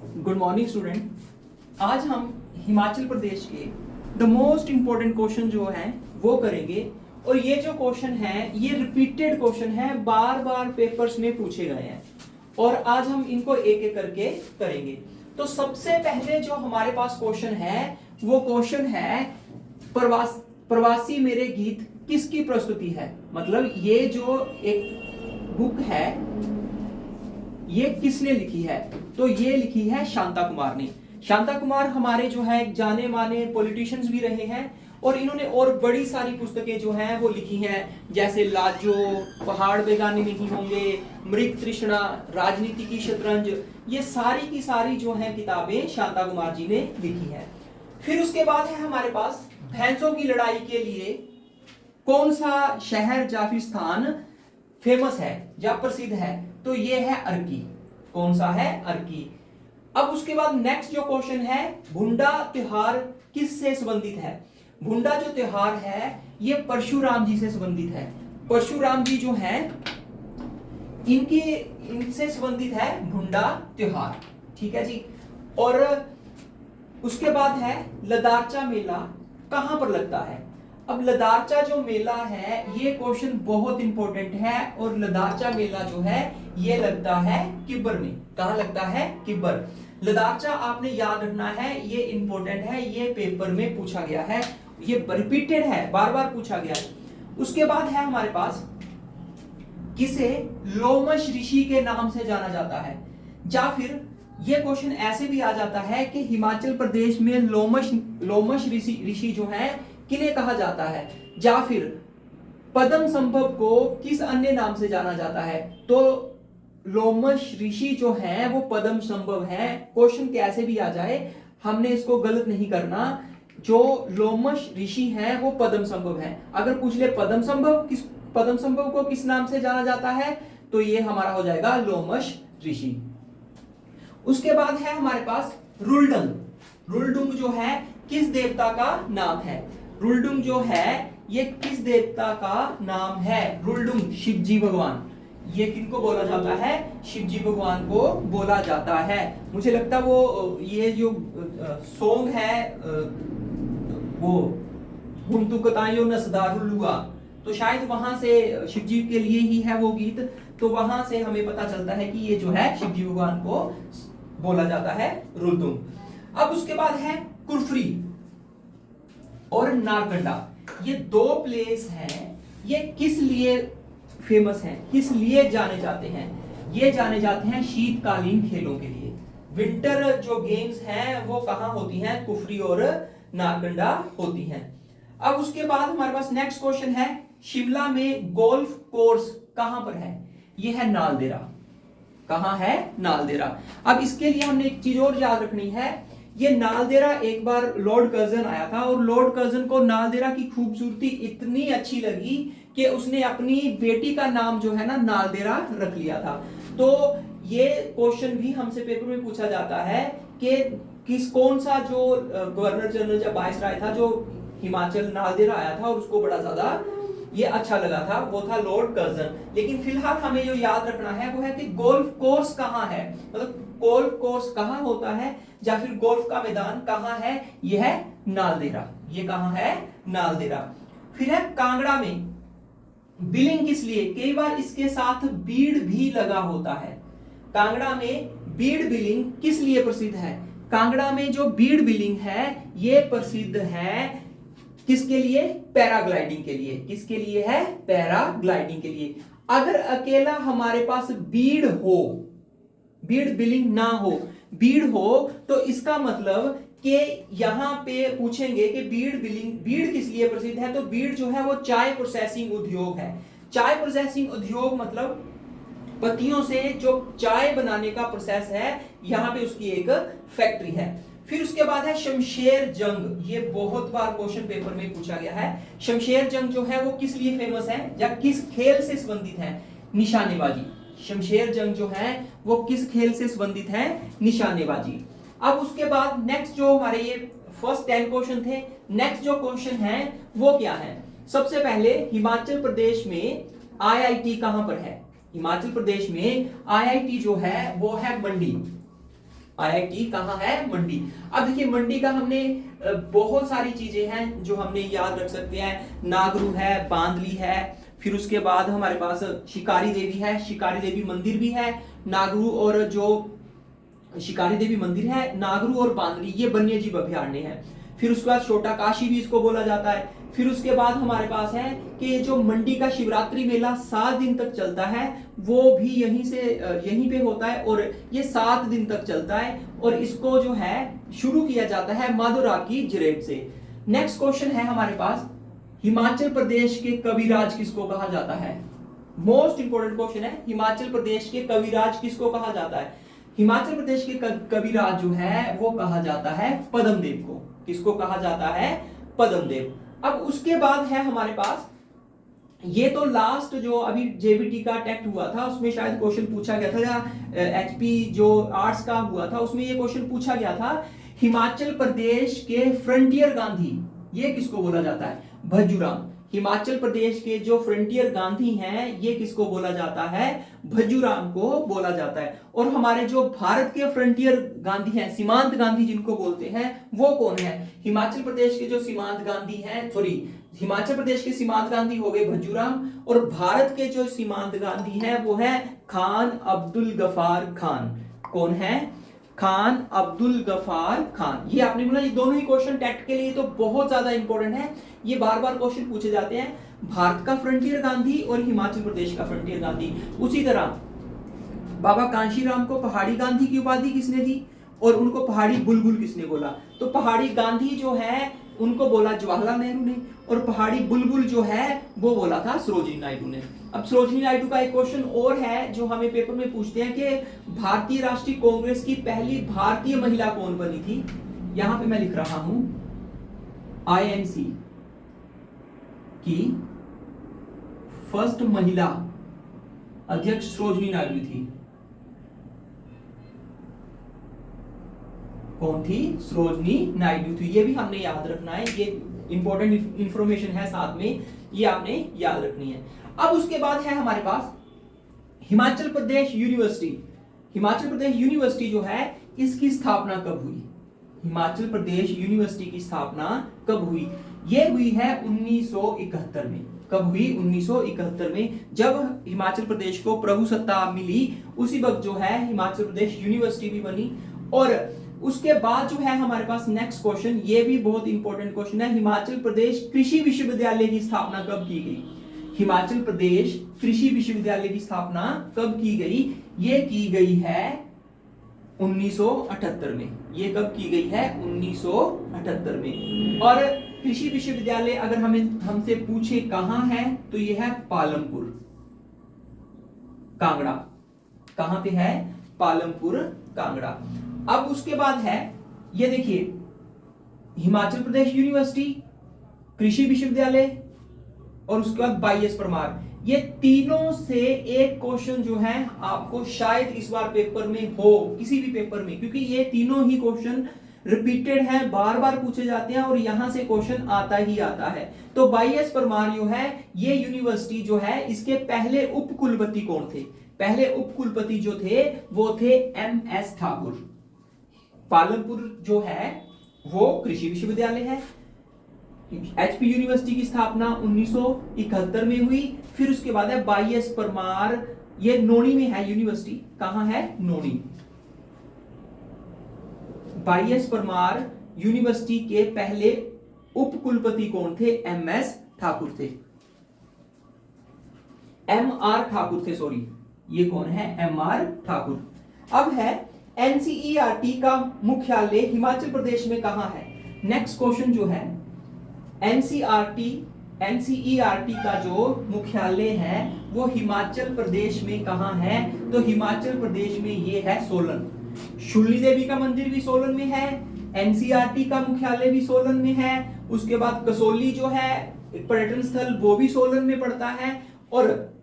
Good morning student. आज हम हिमाचल प्रदेश के द मोस्ट इंपॉर्टेंट क्वेश्चन जो हैं वो करेंगे। और ये जो क्वेश्चन है ये रिपीटेड क्वेश्चन है, बार बार पेपर्स में पूछे गए हैं और आज हम इनको एक एक करके करेंगे। तो सबसे पहले जो हमारे पास क्वेश्चन है वो क्वेश्चन है प्रवासी मेरे गीत किसकी प्रस्तुति है। मतलब ये जो एक बुक है ये किसने लिखी है, तो ये लिखी है शांता कुमार ने। शांता कुमार हमारे जो है जाने माने पॉलिटिशियंस भी रहे हैं और इन्होंने और बड़ी सारी पुस्तकें जो हैं वो लिखी हैं, जैसे लाजो, पहाड़ बेगाने नहीं होंगे, मृग तृष्णा, राजनीति की शतरंज, ये सारी की सारी जो हैं किताबें शांता कुमार जी ने लिखी हैं। फिर उसके बाद है हमारे पास भैंसों की लड़ाई के लिए कौन सा शहर या फिर स्थान फेमस है या प्रसिद्ध है, तो ये है अर्की। कौन सा है? अर्की। अब उसके बाद नेक्स्ट जो क्वेश्चन है भुंडा त्योहार किससे संबंधित है। भुंडा जो त्योहार है ये परशुराम जी से संबंधित है। परशुराम जी जो हैं इनसे संबंधित है भुंडा त्योहार। ठीक है जी। और उसके बाद है लदारचा मेला कहां पर लगता है। अब लदारचा जो मेला है ये क्वेश्चन बहुत इंपॉर्टेंट है और लदारचा मेला जो है ये लगता है किब्बर में। कहां लगता है? किब्बर। लदारचा आपने याद रखना है, ये इंपॉर्टेंट है, ये पेपर में पूछा गया है, ये रिपीटेड है, बार बार पूछा गया है। उसके बाद है हमारे पास किसे लोमश ऋषि के नाम से जाना जाता है, या फिर ये क्वेश्चन ऐसे भी आ जाता है कि हिमाचल प्रदेश में लोमश ऋषि जो है किन्हें कहा जाता है, या फिर पद्म संभव को किस अन्य नाम से जाना जाता है। तो लोमश ऋषि जो है वो पद्म संभव है। क्वेश्चन कैसे भी आ जाए हमने इसको गलत नहीं करना। जो लोमश ऋषि हैं वो पद्म संभव है। अगर पूछ ले पद्म संभव को किस नाम से जाना जाता है, तो ये हमारा हो जाएगा लोमश ऋषि। उसके बाद है हमारे पास रुलडुंग। रुलडुंग जो है किस देवता का नाम है। रुलडुंग जो है ये किस देवता का नाम है। रुलडुंग शिवजी भगवान। ये किनको बोला जाता है? शिवजी भगवान को बोला जाता है। मुझे लगता है वो ये जो सॉन्ग है वो हम तू कतायो नसदारुलुआ, तो शायद वहां से शिवजी के लिए ही है वो गीत। तो वहां से हमें पता चलता है कि ये जो है शिवजी भगवान को बोला जाता है रुलडुंग। अब उसके बाद है कुरफरी और नारकंडा। ये दो प्लेस हैं, ये किस लिए फेमस हैं, किस लिए जाने जाते हैं। ये जाने जाते हैं शीतकालीन खेलों के लिए। विंटर जो गेम्स हैं वो कहां होती हैं? कुफरी और नारकंडा होती हैं। अब उसके बाद हमारे पास नेक्स्ट क्वेश्चन है शिमला में गोल्फ कोर्स कहां पर है। ये है नालदेहरा। कहां है? नालदेहरा। अब इसके लिए हमने एक चीज और याद रखनी है, ये नालदेहरा एक बार लॉर्ड कर्जन आया था और लॉर्ड कर्जन को नालदेहरा की खूबसूरती इतनी अच्छी लगी कि उसने अपनी बेटी का नाम जो है ना नालदेहरा रख लिया था। तो ये क्वेश्चन भी हमसे पेपर में पूछा जाता है कि कौन सा जो गवर्नर जनरल या वाइसराय था जो हिमाचल नालदेहरा आया था और उसको बड़ा ज्यादा ये अच्छा लगा था, वो था लॉर्ड कर्जन। लेकिन फिलहाल हमें जो याद रखना है वो है कि गोल्फ कोर्स कहां है, मतलब गोल्फ कोर्स कहां होता है या फिर गोल्फ का मैदान कहां है। यह है नालदेहरा। ये कहां है? नालदेहरा। फिर है कांगड़ा में बिलिंग किस लिए। कई बार इसके साथ बीड़ भी लगा होता है। कांगड़ा में बीड़ बिलिंग किस लिए प्रसिद्ध है। कांगड़ा में जो बीड़ बिलिंग है ये प्रसिद्ध है किसके लिए? पैराग्लाइडिंग के लिए। किसके लिए है? पैराग्लाइडिंग के लिए। अगर अकेला हमारे पास बीड़ हो, बीड़ बिलिंग ना हो, बीड़ हो, तो इसका मतलब कि यहां पे पूछेंगे कि बीड़ किस लिए प्रसिद्ध है, तो बीड़ जो है वो चाय प्रोसेसिंग उद्योग है। चाय प्रोसेसिंग उद्योग मतलब पत्तियों से जो चाय बनाने का प्रोसेस है, यहां पे उसकी एक फैक्ट्री है। फिर उसके बाद है शमशेर जंग। ये बहुत बार क्वेश्चन पेपर में पूछा गया है। शमशेर जंग जो है वो किस लिए फेमस है या किस खेल से संबंधित है? निशानेबाजी। शमशेर जंग जो है वो किस खेल से संबंधित है? निशानेबाजी। अब उसके बाद नेक्स्ट जो हमारे ये फर्स्ट 10 क्वेश्चन थे, नेक्स्ट जो क्वेश्चन है वो क्या है। सबसे पहले हिमाचल प्रदेश में आईआईटी कहां पर है। हिमाचल प्रदेश में आईआईटी जो है वो है मंडी। IIT कहाँ है? मंडी। अब देखिए मंडी का हमने बहुत सारी चीजें हैं जो हमने याद रख सकते हैं। नागरू है, बांदली है, फिर उसके बाद हमारे पास शिकारी देवी है, शिकारी देवी मंदिर भी है। नागरू और जो शिकारी देवी मंदिर है, नागरू और बांदली ये वन्य जीव अभयारण्य है। फिर उसके बाद छोटा काशी भी इसको बोला जाता है। फिर उसके बाद हमारे पास है कि जो मंडी का शिवरात्रि मेला 7 दिन तक चलता है वो भी यहीं पे होता है और ये 7 दिन तक चलता है और इसको जो है शुरू किया जाता है माधोराव की जरेब से। नेक्स्ट क्वेश्चन है हमारे पास, हिमाचल प्रदेश के कविराज किसको कहा जाता है? मोस्ट इंपोर्टेंट क्वेश्चन है, हिमाचल प्रदेश के कविराज किसको कहा जाता है? हिमाचल प्रदेश के कविराज जो है वो कहा जाता है पद्मदेव को। किसको कहा जाता है? पद्मदेव। अब उसके बाद है हमारे पास, ये तो लास्ट जो अभी जेबीटी का टेस्ट हुआ था उसमें शायद क्वेश्चन पूछा गया था, या एचपी जो आर्ट्स का हुआ था उसमें ये क्वेश्चन पूछा गया था, हिमाचल प्रदेश के फ्रंटियर गांधी ये किसको बोला जाता है? भज्जूराम। हिमाचल प्रदेश के जो फ्रंटियर गांधी हैं ये किसको बोला जाता है? भज्जूराम को बोला जाता है। और हमारे जो भारत के फ्रंटियर गांधी हैं, सीमांत गांधी जिनको बोलते हैं, वो कौन है? हिमाचल प्रदेश के जो सीमांत गांधी हैं, हिमाचल प्रदेश के सीमांत गांधी हो गए भज्जूराम, और भारत के जो सीमांत गांधी हैं वो है खान अब्दुल गफार खान। कौन है? खान अब्दुल गफार खान। ये आपने बोला, ये दोनों ही क्वेश्चन टेट के लिए तो बहुत ज्यादा इंपॉर्टेंट है, ये बार बार क्वेश्चन पूछे जाते हैं। भारत का फ्रंटियर गांधी और हिमाचल प्रदेश का फ्रंटियर गांधी। उसी तरह बाबा कांशीराम को पहाड़ी गांधी की उपाधि किसने दी और उनको पहाड़ी बुलबुल किसने बोला? तो पहाड़ी गांधी जो है उनको बोला जवाहरलाल नेहरू ने, और पहाड़ी बुलबुल जो है वो बोला था सरोजिनी नायडू ने। अब सरोजिनी नायडू का एक क्वेश्चन और है जो हमें पेपर में पूछते हैं कि भारतीय राष्ट्रीय कांग्रेस की पहली भारतीय महिला कौन बनी थी? यहां पे मैं लिख रहा हूं INC की फर्स्ट महिला अध्यक्ष सरोजिनी नायडू थी। कौन थी? सरोजिनी नायडू थी। ये भी हमने याद रखना है, ये इंपॉर्टेंट इंफॉर्मेशन है, साथ में ये आपने याद रखनी है। अब उसके बाद है हमारे पास हिमाचल प्रदेश यूनिवर्सिटी। हिमाचल प्रदेश यूनिवर्सिटी जो है इसकी स्थापना कब हुई? हिमाचल प्रदेश यूनिवर्सिटी की स्थापना कब हुई? ये हुई है 1971 में। कब हुई? 1971 में, जब हिमाचल प्रदेश को प्रभु सत्ता मिली उसी वक्त जो है हिमाचल प्रदेश यूनिवर्सिटी भी बनी। और उसके बाद जो है हमारे पास नेक्स्ट क्वेश्चन, ये भी बहुत इंपॉर्टेंट क्वेश्चन है, हिमाचल प्रदेश कृषि विश्वविद्यालय की स्थापना कब की गई? हिमाचल प्रदेश कृषि विश्वविद्यालय की स्थापना कब की गई? ये की गई है 1978 में। ये कब की गई है? 1978 में। और कृषि विश्वविद्यालय अगर हमसे पूछे कहां है तो ये है पालमपुर, कांगड़ा। कहां पे है? पालमपुर, कांगड़ा। अब उसके बाद है, ये देखिए, हिमाचल प्रदेश यूनिवर्सिटी, कृषि विश्वविद्यालय और उसके बाद 22 परमार। ये तीनों से एक क्वेश्चन जो है आपको शायद इस बार पेपर में हो, किसी भी पेपर में, क्योंकि ये तीनों ही क्वेश्चन रिपीटेड है, बार बार पूछे जाते हैं और यहां से क्वेश्चन आता ही आता है। तो 22 परमार जो है ये यूनिवर्सिटी जो है, इसके पहले उप कुलपति कौन थे? पहले उप कुलपति जो थे वो थे MS ठाकुर। पालमपुर जो है वो कृषि विश्वविद्यालय है। HP यूनिवर्सिटी की स्थापना 1971 में हुई। फिर उसके बाद है 22 परमार, ये नोनी में है यूनिवर्सिटी। कहां है? नोनी। 22 परमार यूनिवर्सिटी के पहले उप कुलपति कौन थे? MS ठाकुर थे, MR ठाकुर थे, सॉरी, ये कौन है? MR ठाकुर। अब है NCERT का मुख्यालय हिमाचल प्रदेश में कहां है? नेक्स्ट क्वेश्चन जो है, NCERT का जो मुख्यालय है वो हिमाचल प्रदेश में कहां है? तो हिमाचल प्रदेश में ये है सोलन। शूलिनी देवी का मंदिर भी सोलन में है, NCERT का मुख्यालय भी सोलन में है। उसके बाद कसौली जो है पर्यटन स्थल वो भी सोलन में पड़ता है, और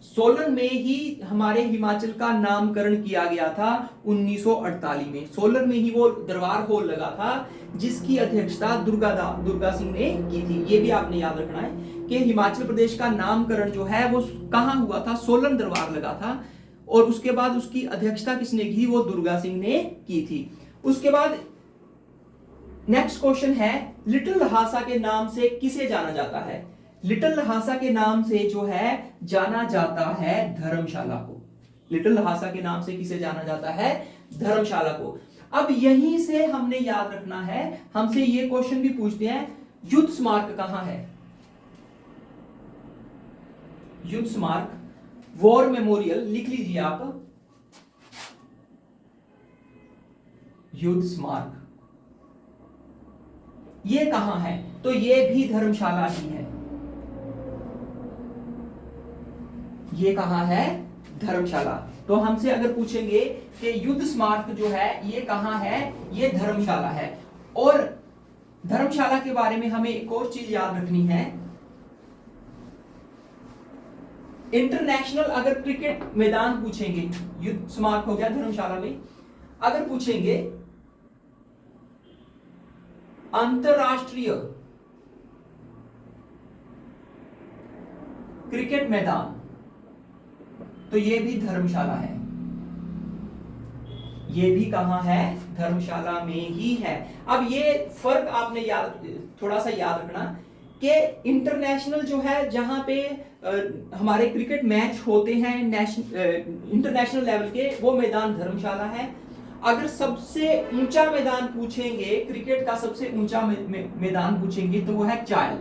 सोलन में ही हमारे हिमाचल का नामकरण किया गया था 1948 में। सोलन में ही वो दरबार हॉल लगा था जिसकी अध्यक्षता दुर्गा सिंह ने की थी। ये भी आपने याद रखना है कि हिमाचल प्रदेश का नामकरण जो है वो कहां हुआ था? सोलन दरबार लगा था और उसके बाद उसकी अध्यक्षता किसने की? वो दुर्गा सिंह ने की थी। उसके बाद नेक्स्ट क्वेश्चन है, लिटिल लहासा के नाम से किसे जाना जाता है? लिटिल लहासा के नाम से जो है जाना जाता है धर्मशाला को। लिटिल लहासा के नाम से किसे जाना जाता है? धर्मशाला को। अब यहीं से हमने याद रखना है, हमसे ये क्वेश्चन भी पूछते हैं, युद्ध स्मारक कहां है? युद्ध स्मारक, वॉर मेमोरियल लिख लीजिए आप, युद्ध स्मारक ये कहां है? तो ये भी धर्मशाला ही है। ये कहां है? धर्मशाला। तो हमसे अगर पूछेंगे कि युद्ध स्मारक जो है ये कहां है? ये धर्मशाला है। और धर्मशाला के बारे में हमें एक और चीज याद रखनी है, इंटरनेशनल अगर क्रिकेट मैदान पूछेंगे, युद्ध स्मारक हो गया धर्मशाला में, अगर पूछेंगे अंतरराष्ट्रीय क्रिकेट मैदान, तो ये भी धर्मशाला है। ये भी कहां है? धर्मशाला में ही है। अब ये फर्क आपने थोड़ा सा याद रखना कि इंटरनेशनल जो है, जहां पे हमारे क्रिकेट मैच होते हैं इंटरनेशनल लेवल के, वो मैदान धर्मशाला है। अगर सबसे ऊंचा मैदान पूछेंगे, क्रिकेट का सबसे ऊंचा मैदान पूछेंगे, तो वो है चायल।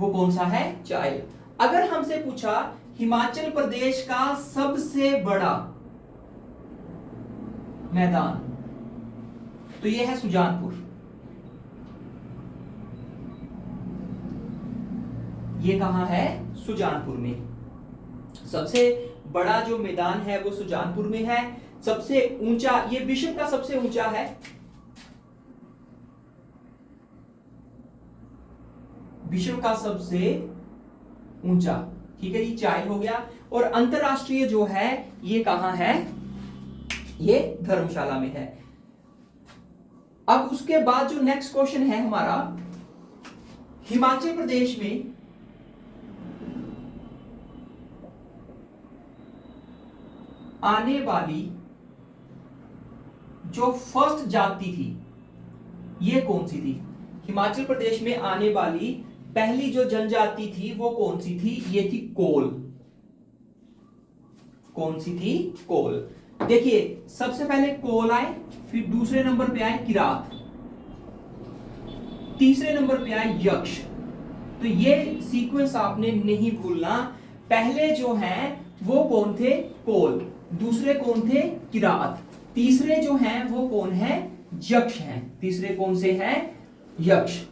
वो कौन सा है? चायल। अगर हमसे पूछा हिमाचल प्रदेश का सबसे बड़ा मैदान, तो ये है सुजानपुर। ये कहां है? सुजानपुर में। सबसे बड़ा जो मैदान है वो सुजानपुर में है। सबसे ऊंचा, ये विश्व का सबसे ऊंचा है, विश्व का सबसे ऊंचा, ठीक है, ये चायल हो गया। और अंतरराष्ट्रीय जो है ये कहां है? ये धर्मशाला में है। अब उसके बाद जो नेक्स्ट क्वेश्चन है हमारा, हिमाचल प्रदेश में आने वाली जो फर्स्ट जाति थी, ये कौन सी थी? हिमाचल प्रदेश में आने वाली पहली जो जनजाति थी वो कौन सी थी? ये थी कोल। कौन सी थी? कोल। देखिए, सबसे पहले कोल आए, फिर दूसरे नंबर पे आए किरात, तीसरे नंबर पे आए यक्ष। तो ये सीक्वेंस आपने नहीं भूलना। पहले जो हैं वो कौन थे? कोल। दूसरे कौन थे? किरात। तीसरे जो हैं वो कौन है? यक्ष हैं। तीसरे कौन से हैं? यक्ष।